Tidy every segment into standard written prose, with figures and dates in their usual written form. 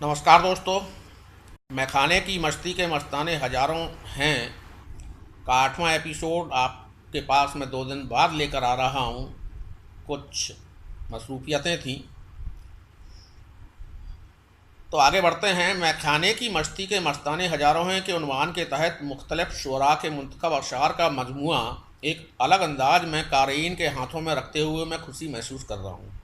नमस्कार दोस्तों। मैं खाने की मस्ती के मस्ताने हज़ारों हैं का 8वां एपिसोड आपके पास मैं 2 दिन बाद लेकर आ रहा हूँ। कुछ मसरूफियतें थीं, तो आगे बढ़ते हैं। मैं खाने की मस्ती के मस्ताने हज़ारों हैं के उन्वान के तहत मुख्तलिफ शुरा के मुंतखब अशार का मजमुआ एक अलग अंदाज में क़ारीन के हाथों में रखते हुए मैं खुशी महसूस कर रहा हूँ।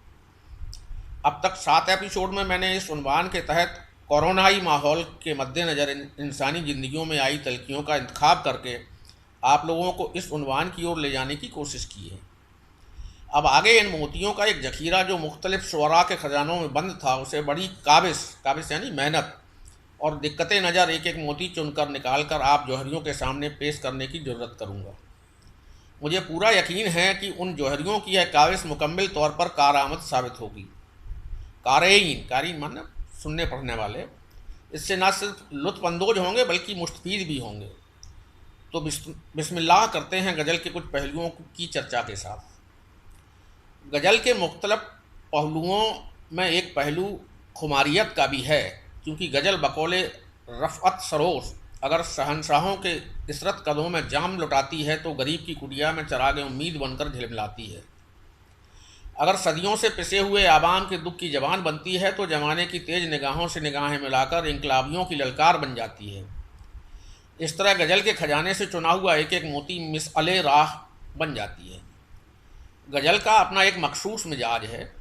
अब तक 7 एपिसोड में मैंने इस उन्वान के तहत कोरोनाई माहौल के मद्देनज़र इंसानी ज़िंदगियों में आई तलखियों का इंतखाब करके आप लोगों को इस उन्वान की ओर ले जाने की कोशिश की है। अब आगे इन मोतियों का एक जखीरा जो मुख्तलिफ शुरा के ख़जानों में बंद था, उसे बड़ी काबिस काबिस यानी मेहनत और दिक्कत नज़र एक एक मोती चुनकर निकाल कर आप जौहरियों के सामने पेश करने की ज़रूरत करूँगा। मुझे पूरा यकीन है कि उन जौहरियों की यह काबिस मुकम्मल तौर पर कारआमद साबित होगी। क़ारीन माने सुनने पढ़ने वाले इससे न सिर्फ लुत्फ़अंदोज़ होंगे बल्कि मुस्तफ़ीद भी होंगे। तो बिस्मिल्लाह करते हैं गज़ल के कुछ पहलुओं की चर्चा के साथ। गज़ल के मुख्तलिफ पहलुओं में एक पहलू खुमारियत का भी है, क्योंकि गज़ल बकौल रफ़अत सरोस अगर शहंशाहों के इसरत कदमों में जाम लुटाती है तो गरीब की कुटिया में चराग उम्मीद बनकर झिलमिलाती है। अगर सदियों से पिसे हुए आवाम के दुख की जबान बनती है तो ज़माने की तेज़ निगाहों से निगाहें मिलाकर इनकलाबियों की ललकार बन जाती है। इस तरह गज़ल के खजाने से चुना हुआ एक एक मोती मिसअले राह बन जाती है। गज़ल का अपना एक मखसूस मिजाज है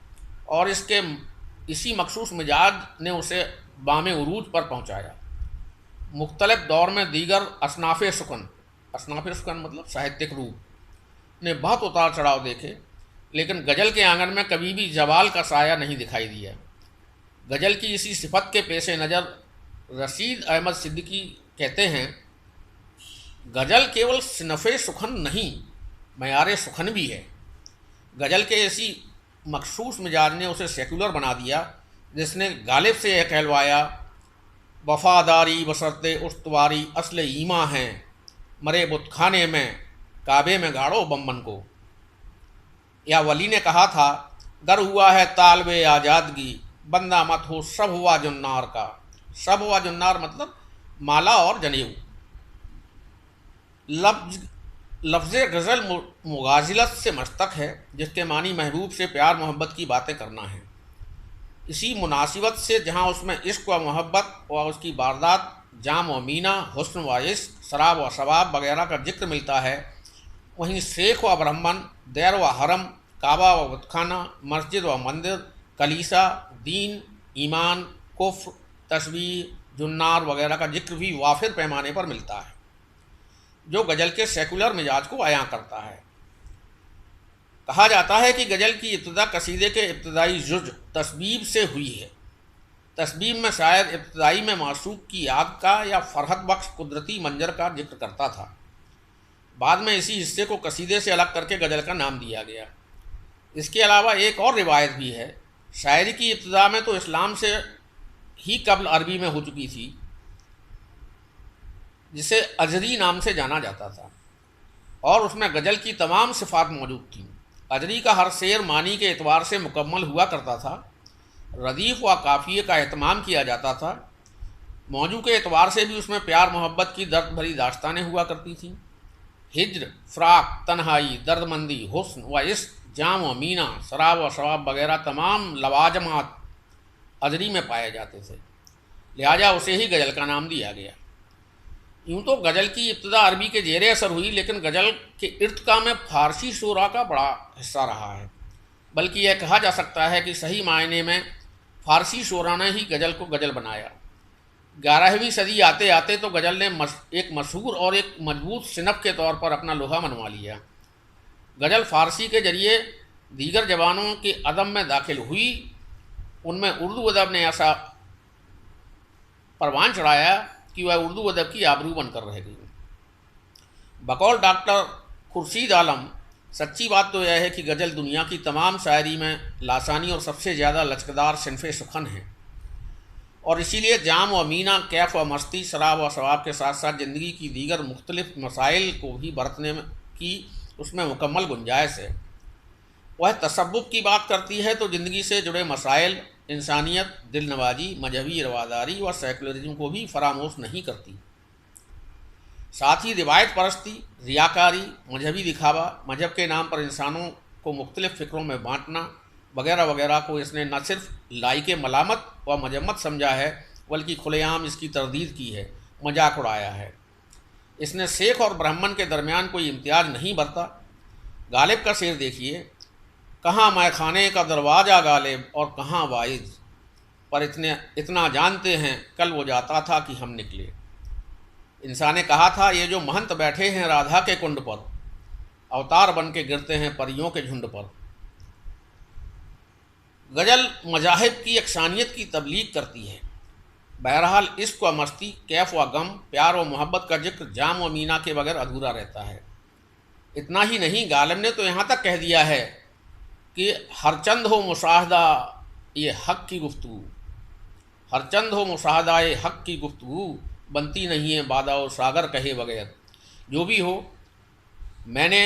और इसी मखसूस मिजाज ने उसे बामे उरूज पर पहुँचाया। मुख्तलिफ दौर में दीगर असनाफ़ सुकन मतलब साहित्यिक रूप ने बहुत उतार चढ़ाव देखे, लेकिन गज़ल के आंगन में कभी भी जवाल का साया नहीं दिखाई दिया। गज़ल की इसी सिफत के पेश नज़र रशीद अहमद सिद्दीकी कहते हैं, गज़ल केवल सिनफ़े सुखन नहीं मयार सुखन भी है। गज़ल के इसी मखसूस मिजाज ने उसे सेकुलर बना दिया, जिसने गालिब से यह कहलवाया, वफ़ादारी बसरते उस्तवारी असले ईमा हैं, मरे बुतखाने में काबे में गाड़ो बम्बन को। या वली ने कहा था, गर हुआ है तालबे आज़ादगी बंदा मत हो सब हुआ जुन्नार का। सब हुआ जुन्नार मतलब माला और जनेऊ। लफ्ज़ गज़ल मुगाज़िलत से मश्तक है, जिसके मानी महबूब से प्यार मोहब्बत की बातें करना है। इसी मुनासिबत से जहाँ उसमें इश्क व मोहब्बत व उसकी वारदात, जाम व मीना, हुस्न व इश्क, शराब व शबाब वगैरह का जिक्र मिलता है, वहीं शेख व ब्राह्मण, दैर व हरम, काबा व बुतखाना, मस्जिद व मंदिर, कलीसा, दीन, ईमान, कुफ्र, तस्वीर, जुन्नार वगैरह का जिक्र भी वाफिर पैमाने पर मिलता है, जो गज़ल के सेकुलर मिजाज को अयां करता है। कहा जाता है कि गज़ल की इब्तिदा कसीदे के इब्तिदाई जुज़ तस्बीब से हुई है। तस्बीब में शायद इब्तिदाई में माशूक की याद का या फरहत बख्श कुदरती मंजर का जिक्र करता था। बाद में इसी हिस्से को कसीदे से अलग करके गज़ल का नाम दिया गया। इसके अलावा एक और रिवायत भी है। शायरी की इब्तिदा में तो इस्लाम से ही कबल अरबी में हो चुकी थी, जिसे अजरी नाम से जाना जाता था, और उसमें गज़ल की तमाम सिफ़ात मौजूद थीं। अजरी का हर शेर मानी के एतबार से मुकम्मल हुआ करता था। रदीफ़ व काफ़िए का एहतमाम किया जाता था। मौजू के एतबार से भी उसमें प्यार मोहब्बत की दर्द भरी दास्तानें हुआ करती थीं। हिज्र, फ़राक़, तन्हाई, दर्दमंदी, हुस्न व इश्क, जाम व मीना, शराब व शवाब वगैरह तमाम लवाजमात अजरी में पाए जाते थे, लिहाजा उसे ही गज़ल का नाम दिया गया। यूँ तो गज़ल की इब्तिदा अरबी के ज़ेरे असर हुई, लेकिन गज़ल के इर्तिका में फ़ारसी शुरा का बड़ा हिस्सा रहा है। बल्कि यह कहा जा सकता है कि सही मायने में फ़ारसी शुरा ने ही गज़ल को गज़ल बनाया। 11वीं सदी आते आते तो गज़ल ने एक मशहूर और एक मजबूत सिनफ के तौर पर अपना लोहा मनवा लिया। गज़ल फ़ारसी के ज़रिए दीगर ज़बानों के अदब में दाखिल हुई। उनमें उर्दू अदब ने ऐसा परवान चढ़ाया कि वह उर्दू अदब की आबरू बनकर रह गई। बकौल डॉक्टर खुर्शीद आलम, सच्ची बात तो यह है कि गज़ल दुनिया की तमाम शायरी में लासानी और सबसे ज़्यादा लचकदार सिनफ़े सुखन है, और इसीलिए जाम व मीना, कैफ़ व मस्ती, शराब व शवाब के साथ साथ ज़िंदगी की दीगर मुख्तलिफ मसाइल को भी बरतने की उसमें मुकम्मल गुंजाइश है। वह तसव्वुफ़ की बात करती है तो ज़िंदगी से जुड़े मसाइल इंसानियत, दिल नवाजी, मजहबी रवादारी व सेकुलरिज्म को भी फरामोश नहीं करती। साथ ही रिवायत परस्ती, रियाकारी, मजहबी दिखावा, मजहब के नाम पर इंसानों को मुख्तलिफ फ़िक्रों में बांटना वगैरह वगैरह को इसने न सिर्फ लाइके मलामत व मजम्मत समझा है बल्कि खुलेआम इसकी तरदीद की है, मजाक उड़ाया है। इसने सिख और ब्राह्मण के दरमियान कोई इम्तियाज़ नहीं बरता। गालिब का शेर देखिए, कहाँ मैखाने का दरवाज़ा गालिब और कहाँ वाइज, पर इतना जानते हैं कल वो जाता था कि हम निकले। इंसान ने कहा था, ये जो महंत बैठे हैं राधा के कुंड पर, अवतार बन के गिरते हैं परियों के झुंड पर। गज़ल मजाहिब की यकसानियत की तबलीग करती है। बहरहाल इश्क व मस्ती, कैफ व गम, प्यार व मोहब्बत का जिक्र जाम व मीना के बगैर अधूरा रहता है। इतना ही नहीं, गालिब ने तो यहाँ तक कह दिया है कि हर चंद हो मुशाहदा ये हक़ की गुफ्तगू, हर चंद हो मुशाहदा ये हक़ की गुफ्तगू, बनती नहीं है बादा और सागर कहे बगैर। जो भी हो, मैंने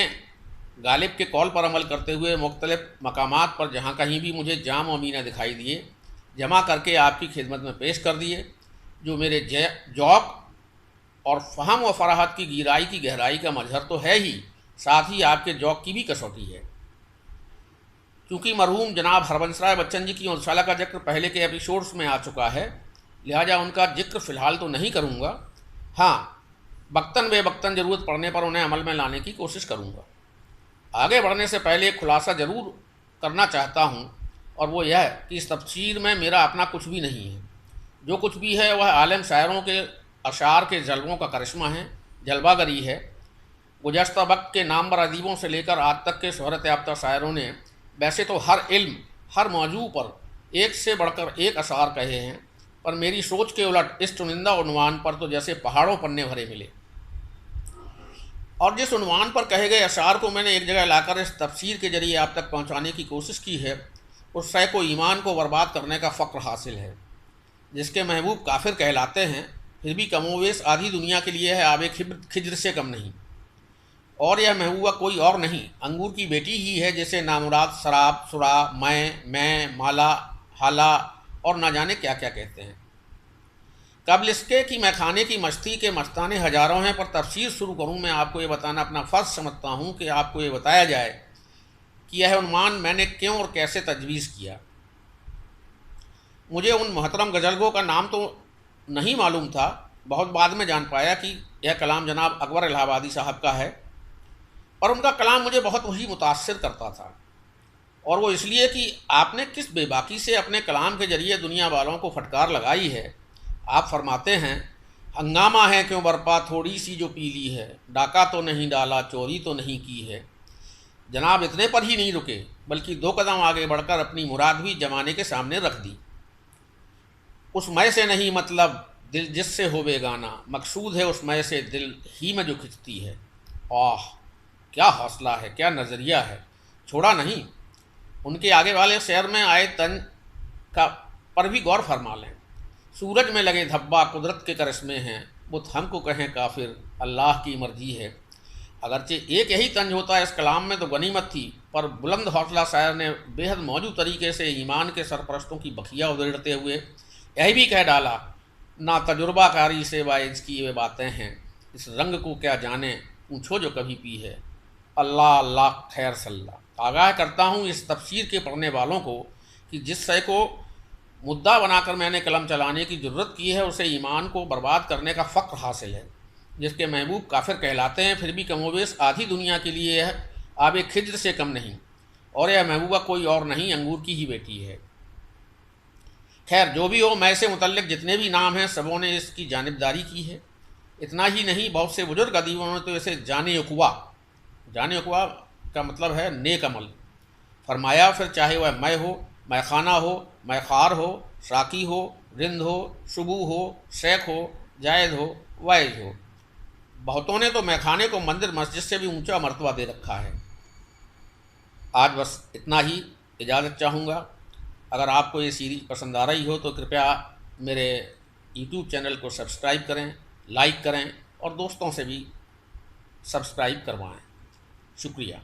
गालिब के कॉल पर अमल करते हुए मुख्तलिफ मकामात पर जहाँ कहीं भी मुझे जाम व मीना दिखाई दिए, जमा करके आपकी खिदमत में पेश कर दिए, जो मेरे जौक और फ़हम व फराहत की गहराई का मजहर तो है ही, साथ ही आपके जौक की भी कसौटी है। क्योंकि मरहूम जनाब हरबंस राय बच्चन जी की मौसाला का जिक्र पहले के एपिसोड्स में आ चुका है, लिहाजा उनका जिक्र फ़िलहाल तो नहीं करूँगा। हाँ, बक्तन बेबक्तन ज़रूरत पड़ने पर उन्हें अमल में लाने की कोशिश करूँगा। आगे बढ़ने से पहले एक खुलासा ज़रूर करना चाहता हूँ, और वो यह कि इस तफसीर में मेरा अपना कुछ भी नहीं है। जो कुछ भी है वह आलम शायरों के अशार के जलवों का करिश्मा है, जलवागरी है। गुज़श्ता वक्त के नामवर अदीबों से लेकर आज तक के शोहरत याफ्ता शायरों ने वैसे तो हर इल्म, हर मौजू पर एक से बढ़कर एक अशार कहे हैं, पर मेरी सोच के उलट इस चुनिंदा उन्वान पर तो जैसे पहाड़ों पन्ने भरे मिले। और जिस उन्वान पर कहे गए अशार को मैंने एक जगह लाकर इस तफसीर के ज़रिए आप तक पहुँचाने की कोशिश की है, उस शय को ईमान को बर्बाद करने का फ़क्र हासिल है। जिसके महबूब काफिर कहलाते हैं, फिर भी कमोवेश आधी दुनिया के लिए है आबे खिज्र से कम नहीं। और यह महबूबा कोई और नहीं, अंगूर की बेटी ही है, जिसे नामुराद शराब, सुरा, मैं, माला, हाला और ना जाने क्या क्या कहते हैं। कबल इसके कि मैं खाने की मस्ती के मस्ताने हज़ारों हैं, पर तफसीर शुरू करूँ मैं आपको ये बताना अपना फ़र्ज समझता हूँ कि आपको ये बताया जाए कि यह उन्वान मैंने क्यों और कैसे तजवीज़ किया। मुझे उन मोहतरम गज़लगों का नाम तो नहीं मालूम था, बहुत बाद में जान पाया कि यह कलाम जनाब अकबर इलाहाबादी साहब का है, और उनका कलाम मुझे बहुत ही मुतासिर करता था। और वो इसलिए कि आपने किस बेबाकी से अपने कलाम के ज़रिए दुनिया वालों को फटकार लगाई है। आप फरमाते हैं, हंगामा है क्यों बरपा थोड़ी सी जो पीली है, डाका तो नहीं डाला चोरी तो नहीं की है। जनाब इतने पर ही नहीं रुके, बल्कि 2 कदम आगे बढ़कर अपनी मुराद भी जमाने के सामने रख दी। उस मैं से नहीं मतलब दिल जिससे हो बेगाना, मकसूद है उस मैं से दिल ही में जो खिंचती है। आह क्या हौसला है, क्या नज़रिया है। छोड़ा नहीं। उनके आगे वाले शेर में आए तन का पर भी गौर फरमा लें। सूरज में लगे धब्बा कुदरत के करिश्मे हैं, बुत हमको कहें काफिर अल्लाह की मर्जी है। अगरचे एक यही तंज होता इस कलाम में तो गनीमत थी, पर बुलंद हौसला शायर ने बेहद मौजूद तरीके से ईमान के सरपरस्तों की बखिया उधेड़ते हुए यही भी कह डाला, ना तजुर्बाकारी से वाइज की वे बातें हैं, इस रंग को क्या जाने पूछो जो कभी पी है। अल्लाह अल्लाह खैर सल्ला। आगाह करता हूँ इस तफसीर के पढ़ने वालों को कि जिस शय को मुद्दा बनाकर मैंने कलम चलाने की ज़रूरत की है, उसे ईमान को बर्बाद करने का फ़क्र हासिल है। जिसके महबूब काफिर कहलाते हैं, फिर भी कमोवेश आधी दुनिया के लिए यह आबे खिज्र से कम नहीं, और यह महबूबा कोई और नहीं, अंगूर की ही बेटी है। खैर जो भी हो, मैं से मुतल्लिक जितने भी नाम हैं सबों ने इसकी जानिबदारी की है। इतना ही नहीं, बहुत से बुजुर्ग अदीबों ने तो इसे जाने उकवा का मतलब है नेक अमल फरमाया। फिर चाहे वह मैं हो, मैं खाना हो, मैं खार हो, साकी हो, रिंद हो, शुबू हो, शेख हो, जायद हो, वाइज हो। बहुतों ने तो मैखाने को मंदिर मस्जिद से भी ऊंचा मर्तबा दे रखा है। आज बस इतना ही, इजाज़त चाहूँगा। अगर आपको ये सीरीज़ पसंद आ रही हो तो कृपया मेरे YouTube चैनल को सब्सक्राइब करें, लाइक करें और दोस्तों से भी सब्सक्राइब करवाएं। शुक्रिया।